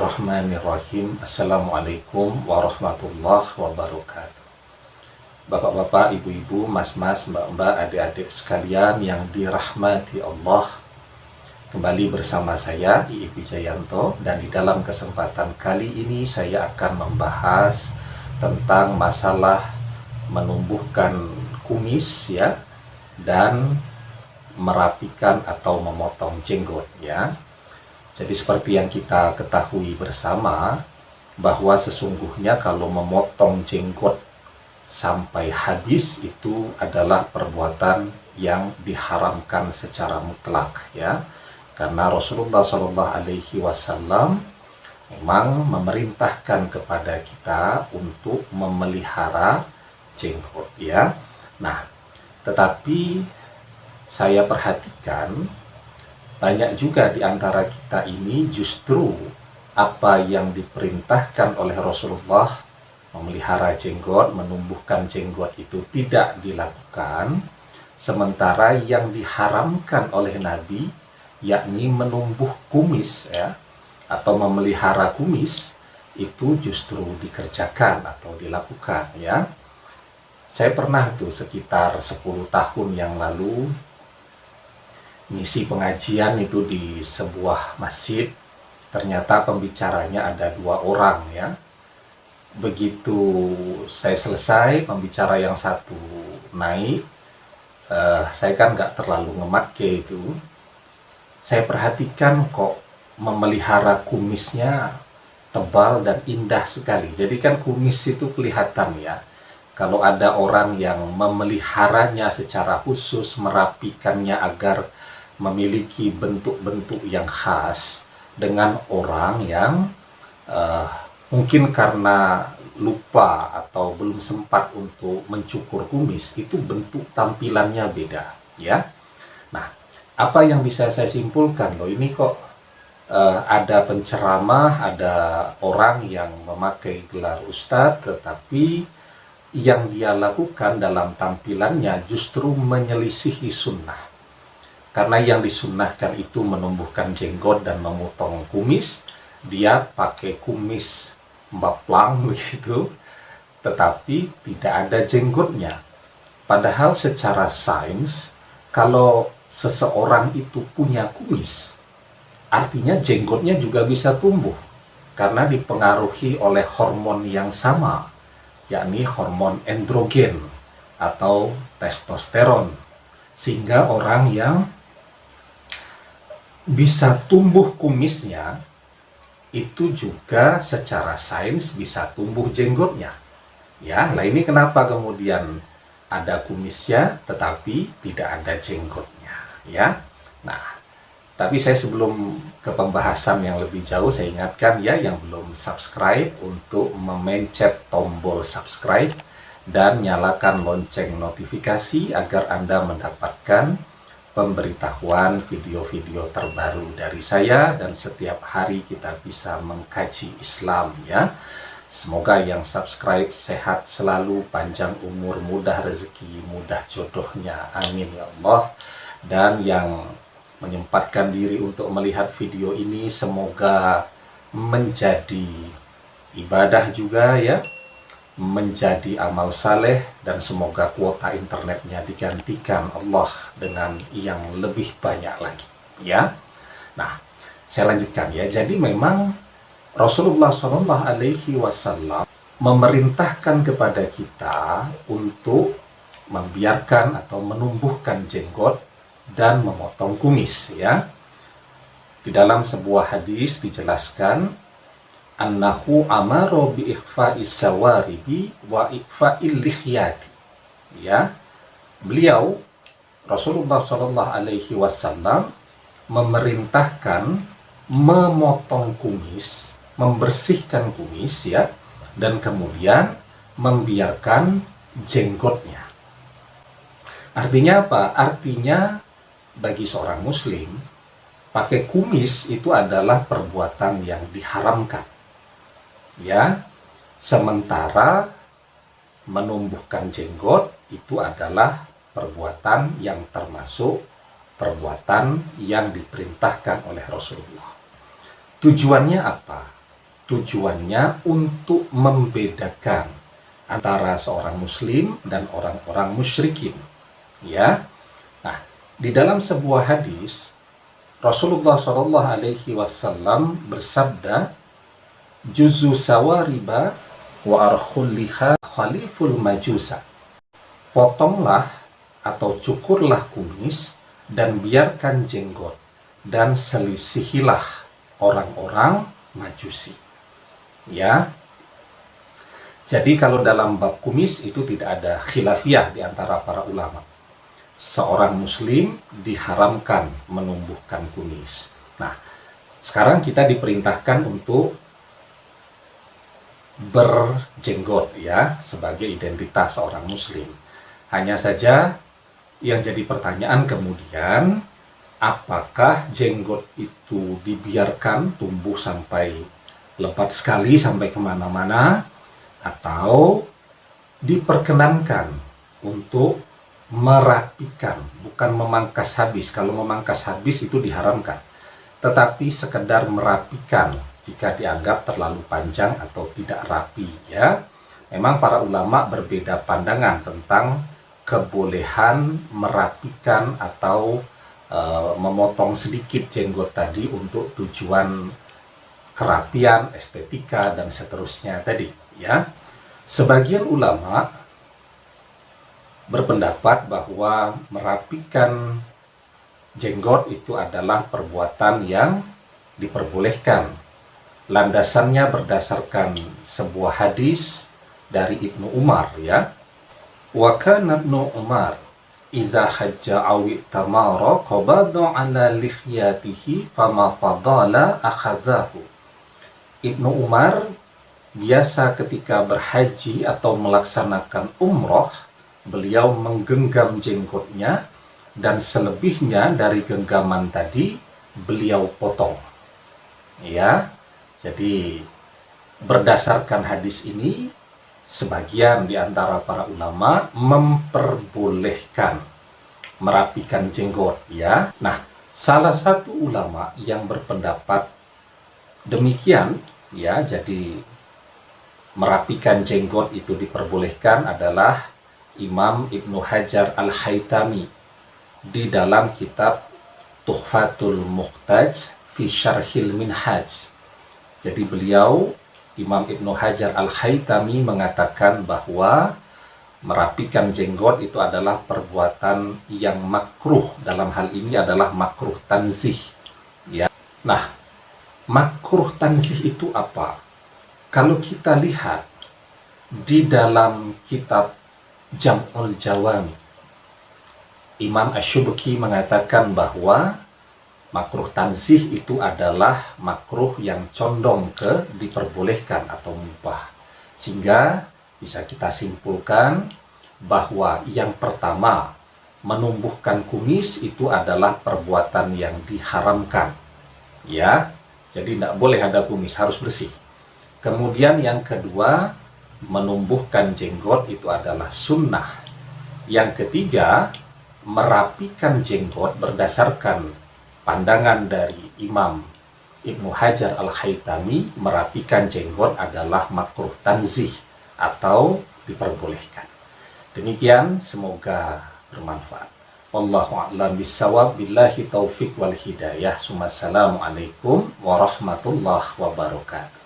Bismillahirrahmanirrahim. Assalamualaikum warahmatullahi wabarakatuh. Bapak-bapak, ibu-ibu, mas-mas, mbak-mbak, adik-adik sekalian yang dirahmati Allah, kembali bersama saya Iip Wijayanto, dan di dalam kesempatan kali ini saya akan membahas tentang masalah menumbuhkan kumis ya, dan merapikan atau memotong jenggot ya. Jadi seperti yang kita ketahui bersama, bahwa sesungguhnya kalau memotong jenggot sampai habis itu adalah perbuatan yang diharamkan secara mutlak ya. Karena Rasulullah SAW memang memerintahkan kepada kita untuk memelihara jenggot ya. Nah, tetapi saya perhatikan banyak juga di antara kita ini justru apa yang diperintahkan oleh Rasulullah, memelihara jenggot, menumbuhkan jenggot itu tidak dilakukan, sementara yang diharamkan oleh Nabi, yakni menumbuh kumis ya, atau memelihara kumis, itu justru dikerjakan atau dilakukan ya. Saya pernah tuh sekitar 10 tahun yang lalu ngisi pengajian itu di sebuah masjid. Ternyata pembicaranya ada 2 orang ya. Begitu saya selesai, pembicara yang satu naik, saya kan nggak terlalu ngematke itu. Saya perhatikan kok memelihara kumisnya tebal dan indah sekali. Jadi kan kumis itu kelihatan ya. Kalau ada orang yang memeliharanya secara khusus, merapikannya agar memiliki bentuk-bentuk yang khas, dengan orang yang mungkin karena lupa atau belum sempat untuk mencukur kumis, itu bentuk tampilannya beda ya. Nah, apa yang bisa saya simpulkan, loh ini kok ada penceramah, ada orang yang memakai gelar ustadz, tetapi yang dia lakukan dalam tampilannya justru menyelisihi sunnah. Karena yang disunnahkan itu menumbuhkan jenggot dan memotong kumis, dia pakai kumis mbaplang begitu, tetapi tidak ada jenggotnya. Padahal secara sains, kalau seseorang itu punya kumis, artinya jenggotnya juga bisa tumbuh, karena dipengaruhi oleh hormon yang sama, yakni hormon androgen atau testosteron. Sehingga orang yang bisa tumbuh kumisnya itu juga secara sains bisa tumbuh jenggotnya ya. Lah ini kenapa kemudian ada kumisnya tetapi tidak ada jenggotnya ya. Nah, tapi saya sebelum ke pembahasan yang lebih jauh, saya ingatkan ya yang belum subscribe untuk memencet tombol subscribe dan nyalakan lonceng notifikasi agar Anda mendapatkan pemberitahuan video-video terbaru dari saya, dan setiap hari kita bisa mengkaji Islam ya. Semoga yang subscribe sehat selalu, panjang umur, mudah rezeki, mudah jodohnya, amin ya Allah. Dan yang menyempatkan diri untuk melihat video ini, semoga menjadi ibadah juga ya, menjadi amal saleh, dan semoga kuota internetnya digantikan Allah dengan yang lebih banyak lagi ya. Nah, saya lanjutkan ya. Jadi memang Rasulullah SAW memerintahkan kepada kita untuk membiarkan atau menumbuhkan jenggot dan memotong kumis ya. Di dalam sebuah hadis dijelaskan annahu amaro bi ikhfa'is sawaribi wa ikhfa'il lihyati ya. Beliau Rasulullah SAW memerintahkan memotong kumis, membersihkan kumis ya, dan kemudian membiarkan jenggotnya. Artinya apa? Artinya bagi seorang muslim, pakai kumis itu adalah perbuatan yang diharamkan ya, sementara menumbuhkan jenggot itu adalah perbuatan yang termasuk perbuatan yang diperintahkan oleh Rasulullah. Tujuannya apa? tujuannya untuk membedakan antara seorang muslim dan orang-orang musyrikin. Ya. Nah, di dalam sebuah hadis Rasulullah Shallallahu Alaihi Wasallam bersabda, "Juzu sawariba wa arkhulliha khaliful majusa." Potonglah atau cukurlah kumis dan biarkan jenggot, dan selisihilah orang-orang Majusi. Ya. Jadi kalau dalam bab kumis itu tidak ada khilafiyah di antara para ulama. Seorang muslim diharamkan menumbuhkan kumis. Nah, sekarang kita diperintahkan untuk berjenggot ya, sebagai identitas seorang muslim. Hanya saja yang jadi pertanyaan kemudian, apakah jenggot itu dibiarkan tumbuh sampai lebat sekali sampai kemana-mana, atau diperkenankan untuk merapikan, bukan memangkas habis. Kalau memangkas habis itu diharamkan, tetapi sekedar merapikan jika dianggap terlalu panjang atau tidak rapi ya. Memang para ulama berbeda pandangan tentang kebolehan merapikan atau memotong sedikit jenggot tadi untuk tujuan kerapian, estetika, dan seterusnya tadi ya. Sebagian ulama berpendapat bahwa merapikan jenggot itu adalah perbuatan yang diperbolehkan. Landasannya berdasarkan sebuah hadis dari Ibnu Umar ya. Wa kana Ibnu Umar idza hajja aw tamara qabada ala lihiyatihi fama fadala akhadhahu. Ibnu Umar biasa ketika berhaji atau melaksanakan umroh, beliau menggenggam jenggotnya, dan selebihnya dari genggaman tadi beliau potong. Ya, jadi berdasarkan hadis ini, sebagian di antara para ulama memperbolehkan merapikan jenggot. Ya, nah salah satu ulama yang berpendapat demikian, ya, jadi merapikan jenggot itu diperbolehkan adalah Imam Ibnu Hajar Al-Haytami di dalam kitab Tuhfatul Muhtaj fi Syarhil Minhaj. Jadi beliau, Imam Ibnu Hajar Al-Haytami, mengatakan bahwa merapikan jenggot itu adalah perbuatan yang makruh. Dalam hal ini adalah makruh tanzih. Ya. Nah, makruh tanzih itu apa? Kalau kita lihat di dalam kitab Jam'ul Jawami, Imam Asy-Syubki mengatakan bahwa makruh tanzih itu adalah makruh yang condong ke diperbolehkan atau mubah. Sehingga bisa kita simpulkan bahwa yang pertama, menumbuhkan kumis itu adalah perbuatan yang diharamkan. Ya, jadi tidak boleh ada kumis, harus bersih. Kemudian yang kedua, menumbuhkan jenggot itu adalah sunnah. Yang ketiga, merapikan jenggot berdasarkan pandangan dari Imam Ibnu Hajar Al-Haytami, merapikan jenggot adalah makruh tanzih atau diperbolehkan. Demikian, semoga bermanfaat. Wallahu a'lam bishawab, billahi taufik wal hidayah. Assalamualaikum warahmatullahi wabarakatuh.